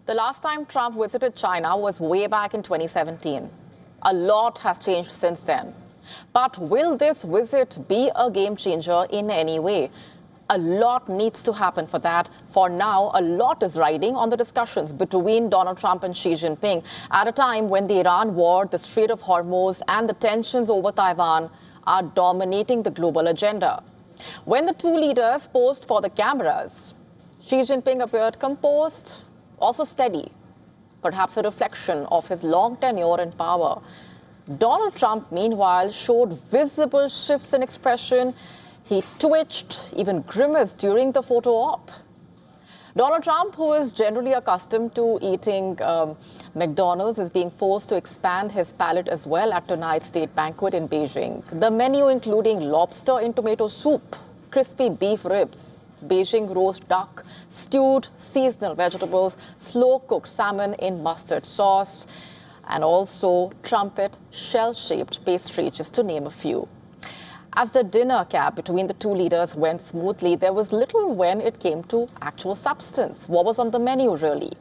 The last time Trump visited China was way back in 2017. A lot has changed since then. But will this visit be a game changer in any way? A lot needs to happen for that. For now, a lot is riding on the discussions between Donald Trump and Xi Jinping at a time when the Iran war, the Strait of Hormuz, and the tensions over Taiwan are dominating the global agenda. When the two leaders posed for the cameras, Xi Jinping appeared composed, also steady, perhaps a reflection of his long tenure in power. Donald Trump, meanwhile, showed visible shifts in expression. He twitched, even grimaced during the photo op. Donald Trump, who is generally accustomed to eating McDonald's, is being forced to expand his palate as well at tonight's state banquet in Beijing. The menu including lobster in tomato soup, crispy beef ribs, Beijing roast duck, stewed seasonal vegetables, slow-cooked salmon in mustard sauce, and also trumpet shell-shaped pastry, just to name a few. As the dinner cab between the two leaders went smoothly, there was little when it came to actual substance. What was on the menu, really?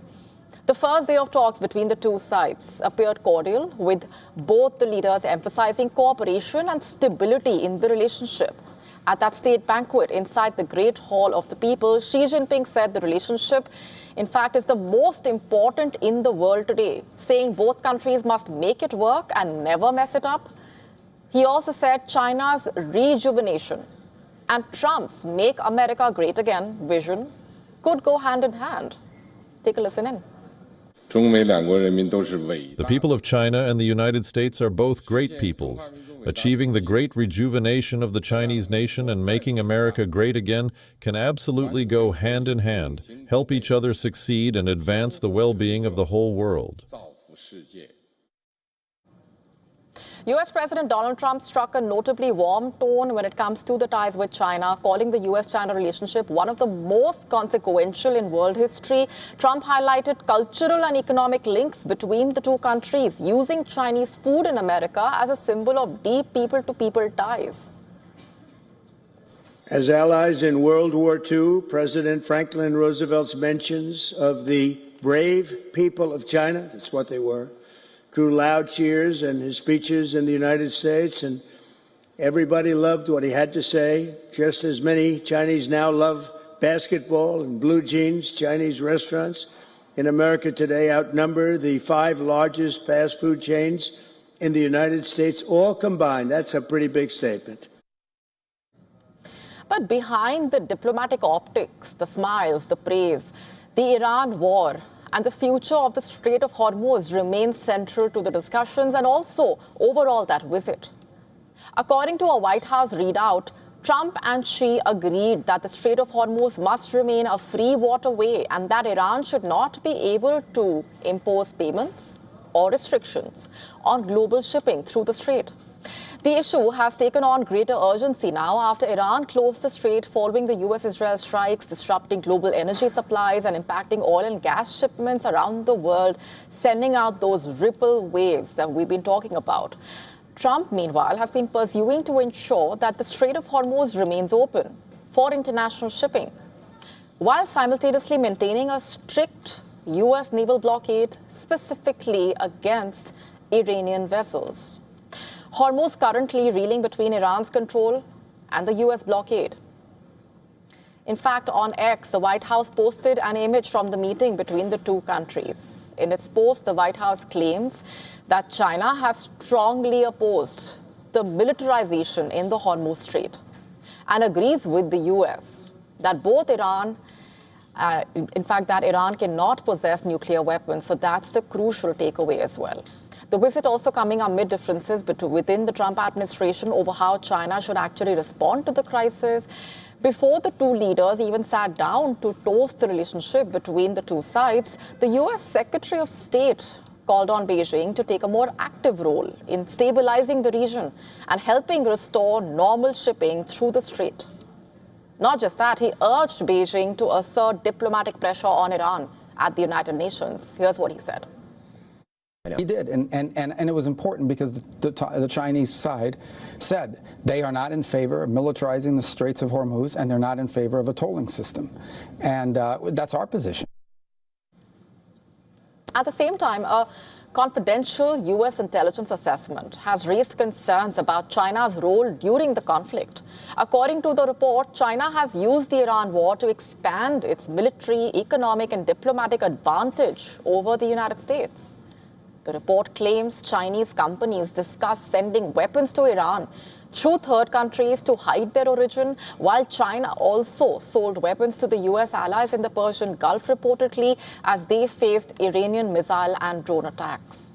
The first day of talks between the two sides appeared cordial, with both the leaders emphasizing cooperation and stability in the relationship. At that state banquet inside the Great Hall of the People, Xi Jinping said the relationship, in fact, is the most important in the world today, saying both countries must make it work and never mess it up. He also said China's rejuvenation and Trump's Make America Great Again vision could go hand in hand. Take a listen in. The people of China and the United States are both great peoples. Achieving the great rejuvenation of the Chinese nation and making America great again can absolutely go hand in hand, help each other succeed, and advance the well-being of the whole world. U.S. President Donald Trump struck a notably warm tone when it comes to the ties with China, calling the U.S.-China relationship one of the most consequential in world history. Trump highlighted cultural and economic links between the two countries, using Chinese food in America as a symbol of deep people-to-people ties. As allies in World War II, President Franklin Roosevelt's mentions of the brave people of China, that's what they were, drew loud cheers in his speeches in the United States, and everybody loved what he had to say. Just as many Chinese now love basketball and blue jeans. Chinese restaurants in America today outnumber the 5 largest fast food chains in the United States, all combined. That's a pretty big statement. But behind the diplomatic optics, the smiles, the praise, the Iran war and the future of the Strait of Hormuz remains central to the discussions and also overall that visit. According to a White House readout, Trump and Xi agreed that the Strait of Hormuz must remain a free waterway and that Iran should not be able to impose payments or restrictions on global shipping through the strait. The issue has taken on greater urgency now after Iran closed the strait following the US-Israel strikes, disrupting global energy supplies and impacting oil and gas shipments around the world, sending out those ripple waves that we've been talking about. Trump, meanwhile, has been pursuing to ensure that the Strait of Hormuz remains open for international shipping, while simultaneously maintaining a strict US naval blockade specifically against Iranian vessels. Hormuz currently reeling between Iran's control and the US blockade. In fact, on X, the White House posted an image from the meeting between the two countries. In its post, the White House claims that China has strongly opposed the militarization in the Hormuz Strait and agrees with the US that both Iran, that Iran cannot possess nuclear weapons. So that's the crucial takeaway as well. The visit also coming amid differences within the Trump administration over how China should actually respond to the crisis. Before the two leaders even sat down to toast the relationship between the two sides, the U.S. Secretary of State called on Beijing to take a more active role in stabilizing the region and helping restore normal shipping through the strait. Not just that, he urged Beijing to assert diplomatic pressure on Iran at the United Nations. Here's what he said. He did, and it was important because the Chinese side said they are not in favor of militarizing the Straits of Hormuz and they're not in favor of a tolling system. And that's our position. At the same time, a confidential U.S. intelligence assessment has raised concerns about China's role during the conflict. According to the report, China has used the Iran war to expand its military, economic, and diplomatic advantage over the United States. The report claims Chinese companies discussed sending weapons to Iran through third countries to hide their origin, while China also sold weapons to the U.S. allies in the Persian Gulf reportedly as they faced Iranian missile and drone attacks.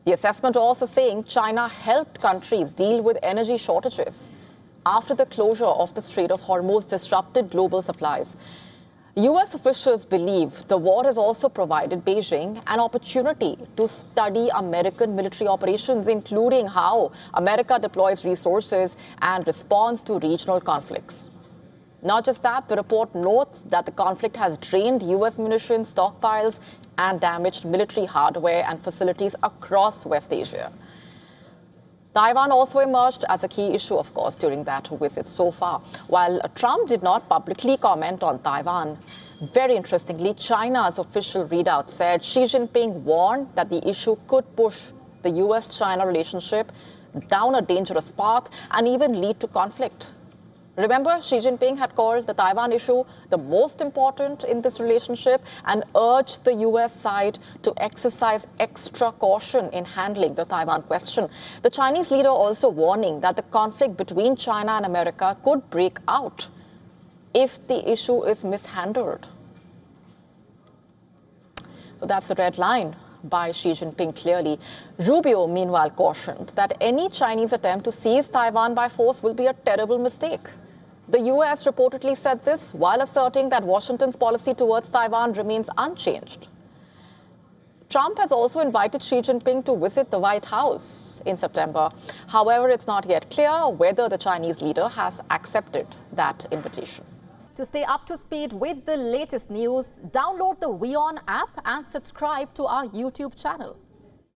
The assessment also saying China helped countries deal with energy shortages after the closure of the Strait of Hormuz disrupted global supplies. U.S. officials believe the war has also provided Beijing an opportunity to study American military operations, including how America deploys resources and responds to regional conflicts. Not just that, the report notes that the conflict has drained U.S. munitions stockpiles and damaged military hardware and facilities across West Asia. Taiwan also emerged as a key issue, of course, during that visit so far. While Trump did not publicly comment on Taiwan, very interestingly, China's official readout said Xi Jinping warned that the issue could push the U.S.-China relationship down a dangerous path and even lead to conflict. Remember, Xi Jinping had called the Taiwan issue the most important in this relationship and urged the U.S. side to exercise extra caution in handling the Taiwan question. The Chinese leader also warning that the conflict between China and America could break out if the issue is mishandled. So that's the red line by Xi Jinping clearly. Rubio, meanwhile, cautioned that any Chinese attempt to seize Taiwan by force will be a terrible mistake. The U.S. reportedly said this while asserting that Washington's policy towards Taiwan remains unchanged. Trump has also invited Xi Jinping to visit the White House in September. However, it's not yet clear whether the Chinese leader has accepted that invitation. To stay up to speed with the latest news, download the WION app and subscribe to our YouTube channel.